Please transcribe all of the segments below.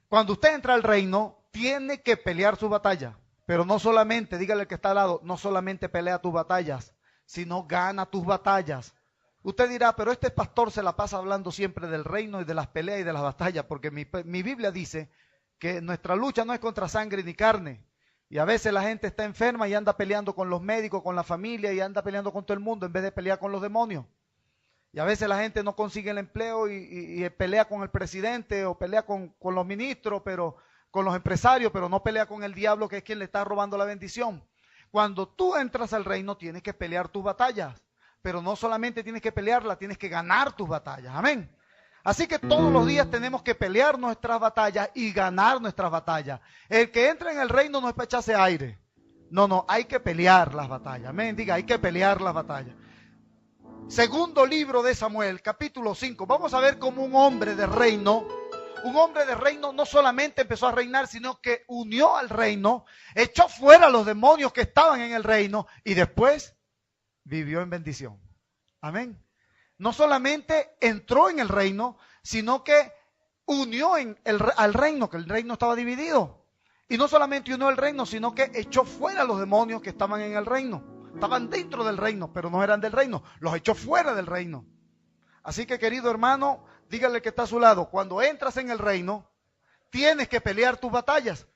Cuando usted entra al reino, tiene que pelear su batalla. Pero no solamente, dígale al que está al lado, no solamente pelea tus batallas, sino gana tus batallas. Usted dirá, pero este pastor se la pasa hablando siempre del reino y de las peleas y de las batallas, porque mi Biblia dice que nuestra lucha no es contra sangre ni carne. Y a veces la gente está enferma y anda peleando con los médicos, con la familia y anda peleando con todo el mundo en vez de pelear con los demonios. Y a veces la gente no consigue el empleo y pelea con el presidente o pelea con los ministros, pero con los empresarios, pero no pelea con el diablo, que es quien le está robando la bendición. Cuando tú entras al reino tienes que pelear tus batallas, pero no solamente tienes que pelearlas, tienes que ganar tus batallas. Amén. Así que todos los días tenemos que pelear nuestras batallas y ganar nuestras batallas. El que entra en el reino no es para echarse aire. No, hay que pelear las batallas. Amén. Diga, hay que pelear las batallas. Segundo libro de Samuel, capítulo 5. Vamos a ver cómo un hombre de reino no solamente empezó a reinar, sino que unió al reino, echó fuera a los demonios que estaban en el reino y después vivió en bendición. Amén. No solamente entró en el reino, sino que unió al reino, que el reino estaba dividido. Y no solamente unió el reino, sino que echó fuera a los demonios que estaban en el reino. Estaban dentro del reino, pero no eran del reino. Los echó fuera del reino. Así que, querido hermano, dígale que está a su lado. Cuando entras en el reino, tienes que pelear tus batallas,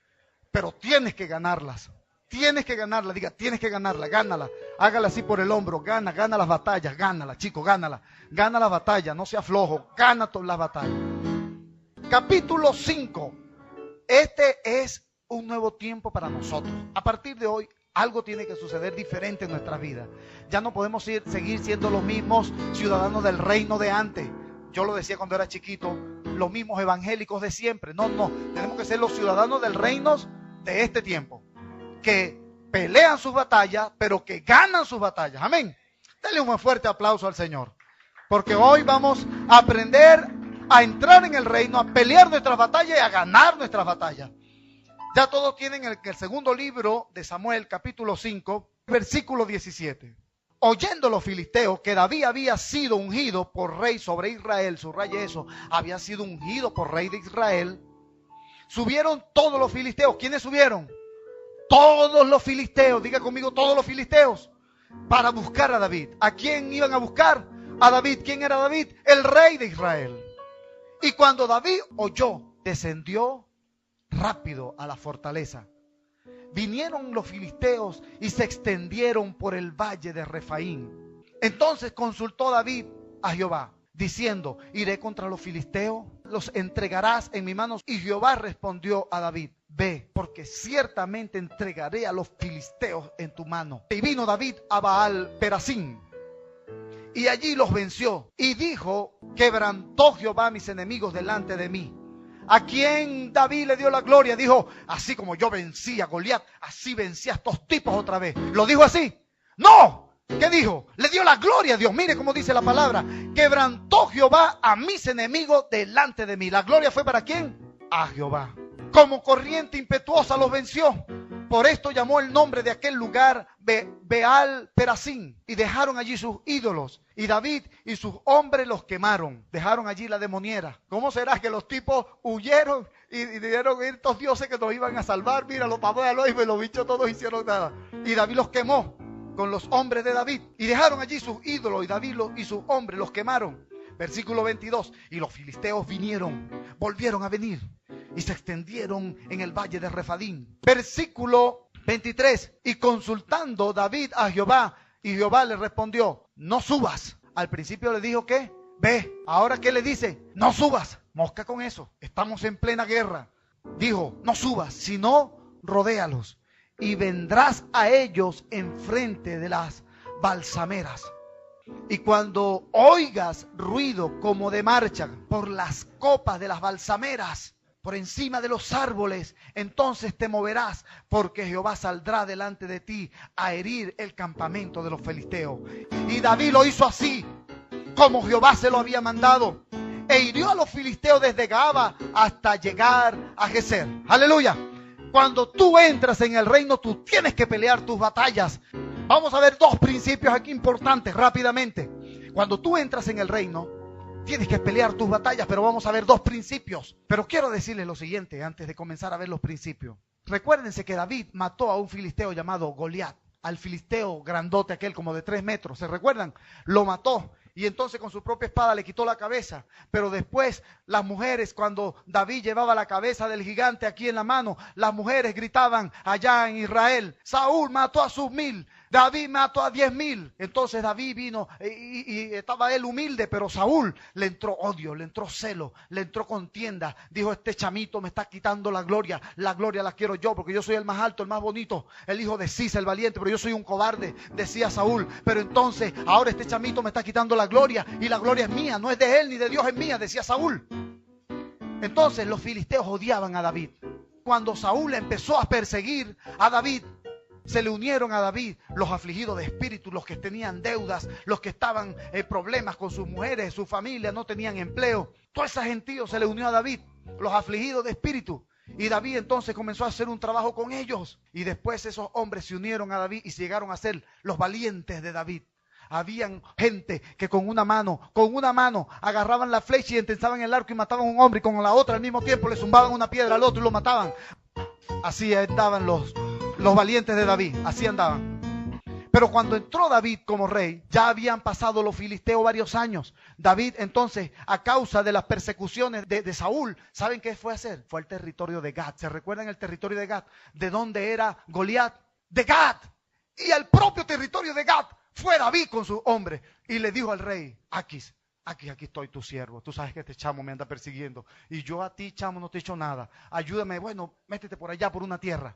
pero tienes que ganarlas. Tienes que ganarla, diga, tienes que ganarla, gánala. Hágala así por el hombro, gana las batallas, gánala, chico, gánala. Gana las batallas, no sea flojo, gana todas las batallas. Capítulo 5. Este es un nuevo tiempo para nosotros. A partir de hoy, algo tiene que suceder diferente en nuestras vidas. Ya no podemos seguir siendo los mismos ciudadanos del reino de antes. Yo lo decía cuando era chiquito, los mismos evangélicos de siempre. No, tenemos que ser los ciudadanos del reino de este tiempo. Que pelean sus batallas, pero que ganan sus batallas. Amén. Dale un fuerte aplauso al Señor. Porque hoy vamos a aprender a entrar en el reino, a pelear nuestras batallas y a ganar nuestras batallas. Ya todos tienen el segundo libro de Samuel, capítulo 5, versículo 17. Oyendo los filisteos que David había sido ungido por rey sobre Israel, subraye eso, había sido ungido por rey de Israel, subieron todos los filisteos. ¿Quiénes subieron? Todos los filisteos, diga conmigo, todos los filisteos, para buscar a David. ¿A quién iban a buscar? A David. ¿Quién era David? El rey de Israel. Y cuando David oyó, descendió rápido a la fortaleza. Vinieron los filisteos y se extendieron por el valle de Refaín. Entonces consultó David a Jehová, diciendo, iré contra los filisteos, los entregarás en mi mano. Y Jehová respondió a David, ve, porque ciertamente entregaré a los filisteos en tu mano. Y vino David a Baal Perasín, y allí los venció. Y dijo, quebrantó Jehová mis enemigos delante de mí. ¿A quién David le dio la gloria? Dijo, así como yo vencí a Goliat, así vencí a estos tipos otra vez. ¿Lo dijo así? ¡No! ¿Qué dijo? Le dio la gloria a Dios. Mire cómo dice la palabra. Quebrantó Jehová a mis enemigos delante de mí. ¿La gloria fue para quién? A Jehová. Como corriente impetuosa los venció. Por esto llamó el nombre de aquel lugar Baal Perasín. Y dejaron allí sus ídolos. Y David y sus hombres los quemaron. Dejaron allí la demoniera. ¿Cómo será que los tipos huyeron y dieron a estos dioses que nos iban a salvar? Mira, los pavos y los bichos todos hicieron nada. Y David los quemó con los hombres de David. Y dejaron allí sus ídolos. Y David y sus hombres los quemaron. Versículo 22. Y los filisteos volvieron a venir. Y se extendieron en el valle de Refadín. Versículo 23. Y consultando David a Jehová, y Jehová le respondió, no subas. Al principio le dijo que, ve. Ahora ¿qué le dice? No subas. Mosca con eso. Estamos en plena guerra. Dijo, no subas, sino rodéalos. Y vendrás a ellos enfrente de las balsameras. Y cuando oigas ruido como de marcha por las copas de las balsameras, por encima de los árboles, entonces te moverás, porque Jehová saldrá delante de ti a herir el campamento de los filisteos. Y David lo hizo así, como Jehová se lo había mandado, e hirió a los filisteos desde Gaba hasta llegar a Geser. Aleluya. Cuando tú entras en el reino, tú tienes que pelear tus batallas. Vamos a ver dos principios aquí importantes rápidamente. Cuando tú entras en el reino, Tienes que pelear tus batallas, pero vamos a ver dos principios. Pero quiero decirles lo siguiente antes de comenzar a ver los principios. Recuérdense que David mató a un filisteo llamado Goliat, al filisteo grandote aquel como de 3 metros. ¿Se recuerdan? Lo mató y entonces con su propia espada le quitó la cabeza. Pero después las mujeres, cuando David llevaba la cabeza del gigante aquí en la mano, las mujeres gritaban allá en Israel: Saúl mató a sus 1000. David mató a 10,000. Entonces David vino y estaba él humilde, pero Saúl le entró odio, le entró celo, le entró contienda. Dijo: este chamito me está quitando la gloria la quiero yo, porque yo soy el más alto, el más bonito, el hijo de Cis, el valiente, pero yo soy un cobarde, decía Saúl. Pero entonces ahora este chamito me está quitando la gloria, y la gloria es mía, no es de él ni de Dios, es mía, decía Saúl. Entonces los filisteos odiaban a David. Cuando Saúl empezó a perseguir a David, se le unieron a David los afligidos de espíritu, los que tenían deudas, los que estaban en problemas con sus mujeres, su familia, no tenían empleo. Toda esa gentío se le unió a David, los afligidos de espíritu. Y David entonces comenzó a hacer un trabajo con ellos. Y después esos hombres se unieron a David y llegaron a ser los valientes de David. Habían gente que con una mano agarraban la flecha y entensaban el arco y mataban a un hombre, y con la otra al mismo tiempo le zumbaban una piedra al otro y lo mataban. Así andaban los valientes de David, así andaban. Pero cuando entró David como rey, ya habían pasado los filisteos varios años. David entonces, a causa de las persecuciones de Saúl, ¿saben qué fue a hacer? Fue al territorio de Gad. ¿Se recuerdan el territorio de Gad? ¿De dónde era Goliat? De Gad. Y al propio territorio de Gad fue David con sus hombres y le dijo al rey: aquí estoy tu siervo. Tú sabes que este chamo me anda persiguiendo y yo a ti, chamo, no te he hecho nada. Ayúdame, bueno, métete por allá por una tierra.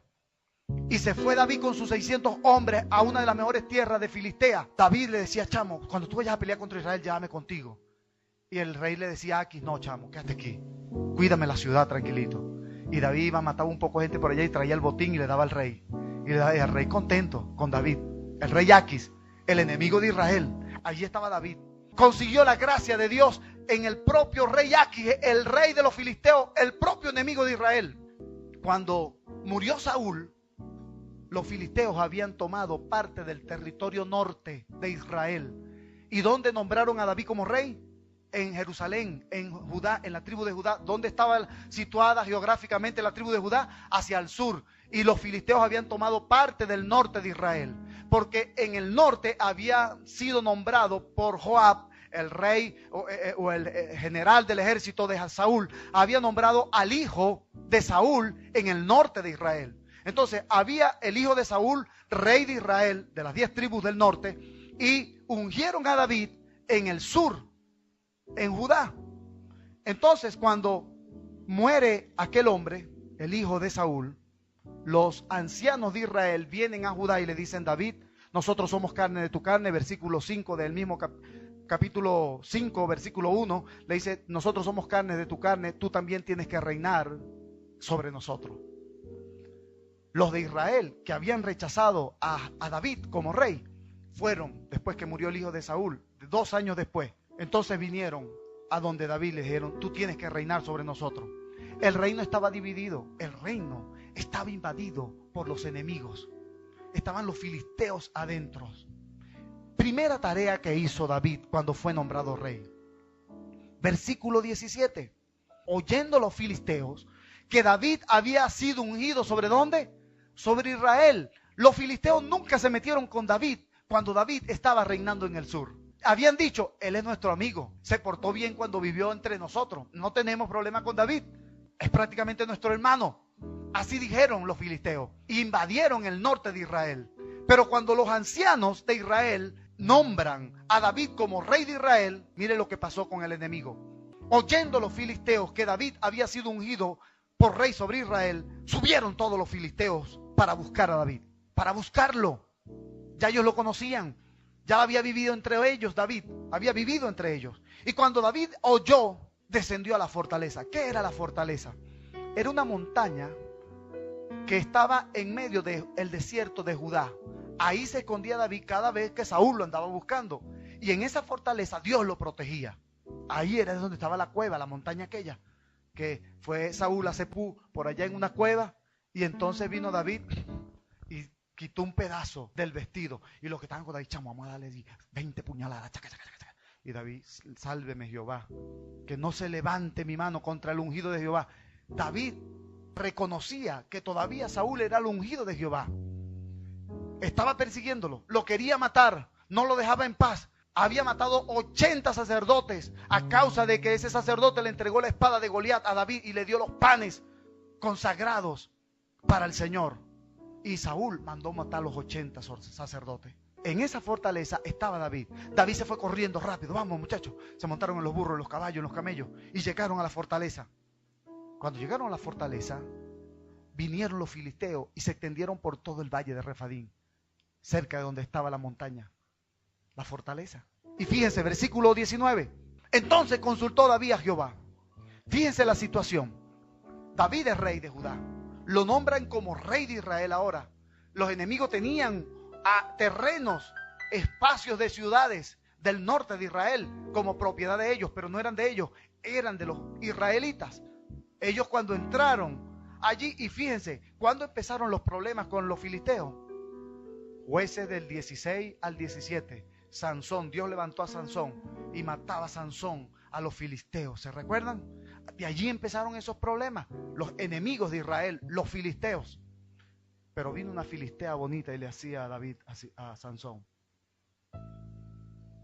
Y se fue David con sus 600 hombres a una de las mejores tierras de Filistea. David le decía: chamo, cuando tú vayas a pelear contra Israel, llévame contigo. Y el rey le decía a Aquis: no, chamo, quédate aquí, cuídame la ciudad tranquilito. Y David iba, mataba un poco de gente por allá y traía el botín y le daba al rey. Y le daba al rey contento con David. El rey Aquis, el enemigo de Israel, allí estaba David. Consiguió la gracia de Dios en el propio rey Aquis, el rey de los filisteos, el propio enemigo de Israel. Cuando murió Saúl, los filisteos habían tomado parte del territorio norte de Israel. ¿Y dónde nombraron a David como rey? En Jerusalén, en Judá, en la tribu de Judá. ¿Dónde estaba situada geográficamente la tribu de Judá? Hacia el sur. Y los filisteos habían tomado parte del norte de Israel, porque en el norte había sido nombrado por Joab, el rey o el general del ejército de Saúl, había nombrado al hijo de Saúl en el norte de Israel. Entonces había el hijo de Saúl, rey de Israel, de las 10 tribus del norte, y ungieron a David en el sur, en Judá. Entonces cuando muere aquel hombre, el hijo de Saúl, los ancianos de Israel vienen a Judá y le dicen: David, nosotros somos carne de tu carne. Versículo 5 del mismo capítulo 5, versículo 1, le dice: nosotros somos carne de tu carne, tú también tienes que reinar sobre nosotros. Los de Israel que habían rechazado a David como rey fueron, después que murió el hijo de Saúl, 2 años después, entonces vinieron a donde David le dijeron: tú tienes que reinar sobre nosotros. El reino estaba dividido, el reino estaba invadido por los enemigos, estaban los filisteos adentro. Primera tarea que hizo David cuando fue nombrado rey. Versículo 17. Oyendo los filisteos que David había sido ungido, ¿sobre dónde? Sobre Israel. Los filisteos nunca se metieron con David cuando David estaba reinando en el sur. Habían dicho: él es nuestro amigo, se portó bien cuando vivió entre nosotros, no tenemos problema con David, es prácticamente nuestro hermano. Así dijeron los filisteos. Invadieron el norte de Israel. Pero cuando los ancianos de Israel nombran a David como rey de Israel, mire lo que pasó con el enemigo. Oyendo los filisteos que David había sido ungido por rey sobre Israel, subieron todos los filisteos para buscar a David, para buscarlo. Ya ellos lo conocían, ya había vivido entre ellos. David había vivido entre ellos. Y cuando David oyó, descendió a la fortaleza. ¿Qué era la fortaleza? Era una montaña que estaba en medio del desierto de Judá. Ahí se escondía David cada vez que Saúl lo andaba buscando. Y en esa fortaleza Dios lo protegía. Ahí era donde estaba la cueva, la montaña aquella, que fue Saúl a Cepú, por allá en una cueva. Y entonces vino David y quitó un pedazo del vestido. Y los que estaban con David: chamo, vamos a darle 20 puñaladas. Chaca, chaca, chaca. Y David, sálveme Jehová, que no se levante mi mano contra el ungido de Jehová. David reconocía que todavía Saúl era el ungido de Jehová. Estaba persiguiéndolo, lo quería matar, no lo dejaba en paz. Había matado 80 sacerdotes a causa de que ese sacerdote le entregó la espada de Goliat a David y le dio los panes consagrados para el Señor. Y Saúl mandó matar a los 80 sacerdotes. En esa fortaleza estaba David. David se fue corriendo rápido. Vamos, muchachos. Se montaron en los burros, en los caballos, en los camellos y llegaron a la fortaleza. Cuando llegaron a la fortaleza, vinieron los filisteos y se extendieron por todo el valle de Refadín, cerca de donde estaba la montaña, la fortaleza. Y fíjense, versículo 19. Entonces consultó David a Jehová. Fíjense la situación. David es rey de Judá. Lo nombran como rey de Israel ahora. Los enemigos tenían terrenos, espacios de ciudades del norte de Israel como propiedad de ellos, pero no eran de ellos, eran de los israelitas. Ellos cuando entraron allí, y fíjense, cuando empezaron los problemas con los filisteos, Jueces del 16 al 17, Sansón, Dios levantó a Sansón y mataba a Sansón a los filisteos, ¿se recuerdan? De allí empezaron esos problemas, los enemigos de Israel, los filisteos. Pero vino una filistea bonita y le hacía a David, a Sansón,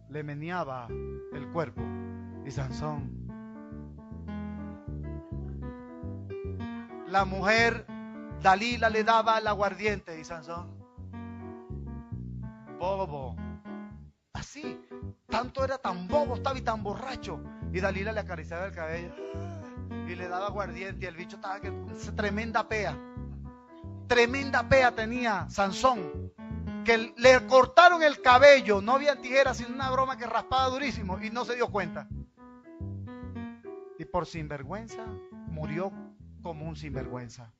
le meneaba el cuerpo, y Sansón, la mujer Dalila le daba el aguardiente, y Sansón, bobo, así, tanto era tan bobo, estaba y tan borracho, y Dalila le acariciaba el cabello y le daba aguardiente, y el bicho estaba que tremenda pea tenía Sansón, que le cortaron el cabello, no había tijeras, sino una broma que raspaba durísimo y no se dio cuenta, y por sinvergüenza murió como un sinvergüenza.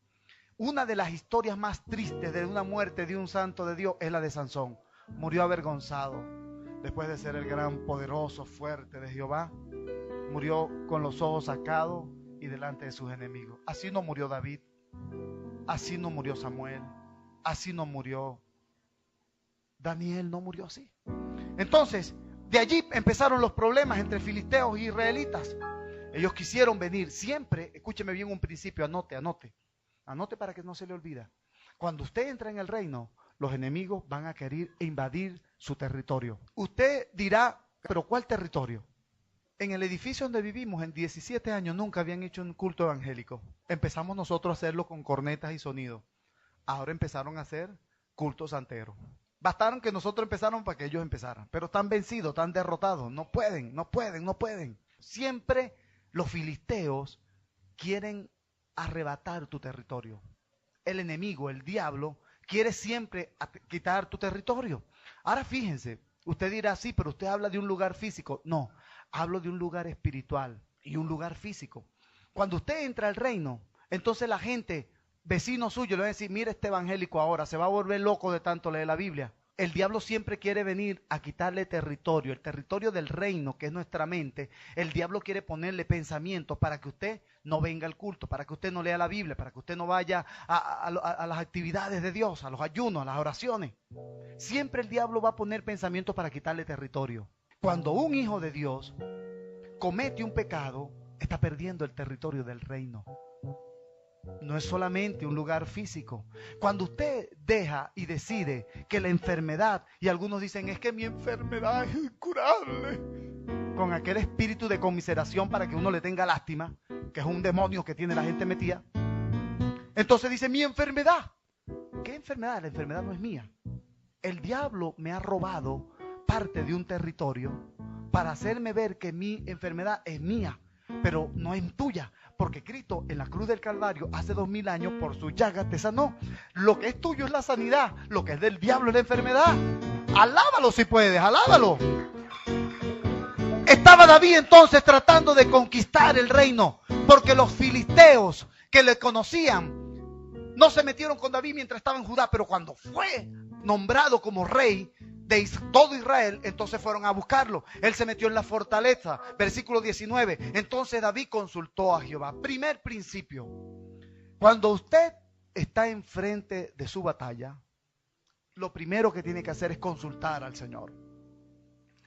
Una de las historias más tristes de una muerte de un santo de Dios es la de Sansón. Murió avergonzado después de ser el gran, poderoso, fuerte de Jehová. Murió con los ojos sacados y delante de sus enemigos. Así no murió David, así no murió Samuel, así no murió Daniel, no murió así. Entonces, de allí empezaron los problemas entre filisteos y israelitas. Ellos quisieron venir siempre, escúcheme bien un principio, anote para que no se le olvida. Cuando usted entra en el reino, los enemigos van a querer invadir su territorio. Usted dirá, ¿pero cuál territorio? En el edificio donde vivimos, en 17 años, nunca habían hecho un culto evangélico. Empezamos nosotros a hacerlo con cornetas y sonido. Ahora empezaron a hacer cultos santeros. Bastaron que nosotros empezáramos para que ellos empezaran. Pero están vencidos, están derrotados. No pueden. Siempre los filisteos quieren arrebatar tu territorio. El enemigo, el diablo, quiere siempre quitar tu territorio. Ahora fíjense, usted dirá, sí, pero usted habla de un lugar físico. No, hablo de un lugar espiritual y un lugar físico. Cuando usted entra al reino, entonces la gente, vecino suyo, le va a decir, mira este evangélico ahora, se va a volver loco de tanto leer la Biblia. El diablo siempre quiere venir a quitarle territorio, el territorio del reino, que es nuestra mente. El diablo quiere ponerle pensamientos para que usted no venga al culto, para que usted no lea la Biblia, para que usted no vaya a las actividades de Dios, a los ayunos, a las oraciones. Siempre el diablo va a poner pensamientos para quitarle territorio. Cuando un hijo de Dios comete un pecado, está perdiendo el territorio del reino. No es solamente un lugar físico. Cuando usted deja y decide que la enfermedad, y algunos dicen, es que mi enfermedad es incurable, con aquel espíritu de conmiseración para que uno le tenga lástima, que es un demonio que tiene la gente metida. Entonces dice, mi enfermedad. ¿Qué enfermedad? La enfermedad no es mía. El diablo me ha robado parte de un territorio para hacerme ver que mi enfermedad es mía, pero no es tuya. Porque Cristo en la cruz del Calvario hace 2000 años por su llaga te sanó. Lo que es tuyo es la sanidad, lo que es del diablo es la enfermedad. Alábalo si puedes, alábalo. Estaba David entonces tratando de conquistar el reino, porque los filisteos que le conocían no se metieron con David mientras estaba en Judá, pero cuando fue nombrado como rey de todo Israel, entonces fueron a buscarlo. Él se metió en la fortaleza, versículo 19. Entonces David consultó a Jehová. Primer principio: cuando usted está enfrente de su batalla, lo primero que tiene que hacer es consultar al Señor.